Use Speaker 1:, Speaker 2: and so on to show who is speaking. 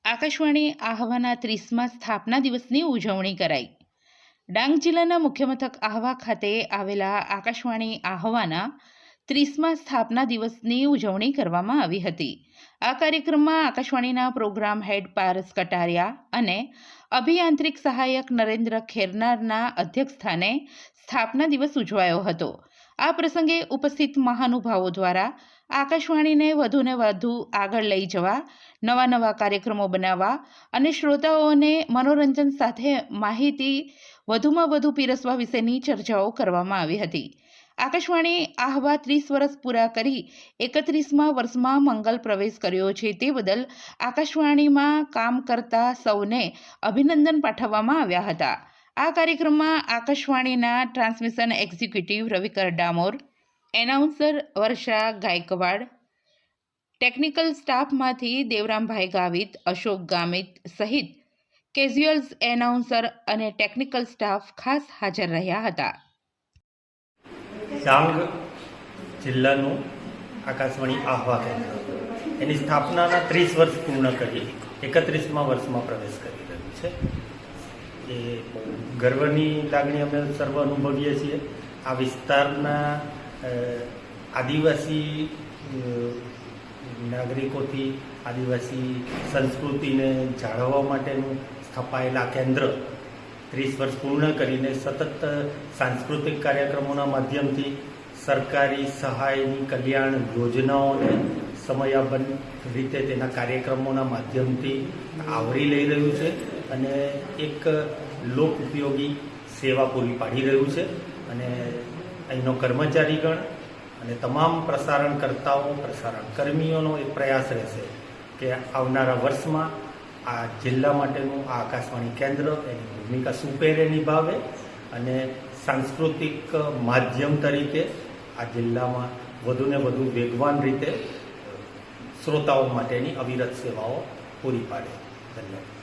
Speaker 1: આકાશવાણી આહવાના 30મા સ્થાપના દિવસની ઉજવણી કરાઈ. ડાંગ જિલ્લાના મુખ્ય મથક આહવા ખાતે આવેલા આકાશવાણી આહવાના 30મા સ્થાપના દિવસની ઉજવણી કરવામાં આવી હતી. આ કાર્યક્રમમાં આકાશવાણીના પ્રોગ્રામ હેડ પારસ કટારિયા અને અભિયાંત્રિક સહાયક નરેન્દ્ર ખેરનારના અધ્યક્ષસ્થાને સ્થાપના દિવસ ઉજવાયો હતો. આ પ્રસંગે ઉપસ્થિત મહાનુભાવો દ્વારા આકાશવાણીને વધુને વધુ આગળ લઈ જવા, નવા કાર્યક્રમો બનાવવા અને શ્રોતાઓને મનોરંજન સાથે માહિતી વધુમાં વધુ પીરસવા વિશેની ચર્ચાઓ કરવામાં આવી હતી. આકાશવાણી આહવા 30 વર્ષ પૂરા કરી 31મા વર્ષમાં મંગલ પ્રવેશ કર્યો છે, તે બદલ આકાશવાણીમાં કામ કરતા સૌને અભિનંદન પાઠવવામાં આવ્યા હતા. આ કાર્યક્રમમાં આકાશવાણીના ટ્રાન્સમિશન એક્ઝિક્યુટિવ રવિકર ડામોર, એનાઉન્સર વર્ષા ગાયકવાડ, ટેકનિકલ સ્ટાફમાંથી દેવરામભાઈ ગાવિત, અશોક ગામિત સહિત કેઝ્યુઅલ્સ એનાઉન્સર અને ટેકનિકલ સ્ટાફ ખાસ હાજર રહ્યા હતા.
Speaker 2: ડાંગ જિલ્લાનું આકાશવાણી આહવા કેન્દ્ર એની સ્થાપનાના 30 વર્ષ પૂર્ણ કરી 31મા વર્ષમાં પ્રવેશ કરી રહ્યું છે. એ ગર્વની લાગણી અમે સર્વ અનુભવીએ છીએ. આ વિસ્તારના આદિવાસી નાગરિકોથી આદિવાસી સંસ્કૃતિને જાળવવા માટેનું સ્થપાયેલા કેન્દ્ર 30 વર્ષ પૂર્ણ કરીને સતત સાંસ્કૃતિક કાર્યક્રમોના માધ્યમથી સરકારી સહાયની કલ્યાણ યોજનાઓને સમયાબંધ રીતે તેના કાર્યક્રમોના માધ્યમથી આવરી લઈ રહ્યું છે અને એક લોક ઉપયોગી સેવા પૂરી પાડી રહ્યું છે. અને અહીંનો કર્મચારીગણ અને તમામ પ્રસારણકર્તાઓ, પ્રસારણ કર્મીઓનો એક પ્રયાસ રહેશે કે આવનારા વર્ષમાં આ જિલ્લા માટેનું આ આકાશવાણી કેન્દ્ર એની ભૂમિકા સુપેરે નિભાવે અને સાંસ્કૃતિક માધ્યમ તરીકે આ જિલ્લામાં વધુને વધુ વેગવાન રીતે શ્રોતાઓ માટેની અવિરત સેવાઓ પૂરી પાડે. ધન્યવાદ.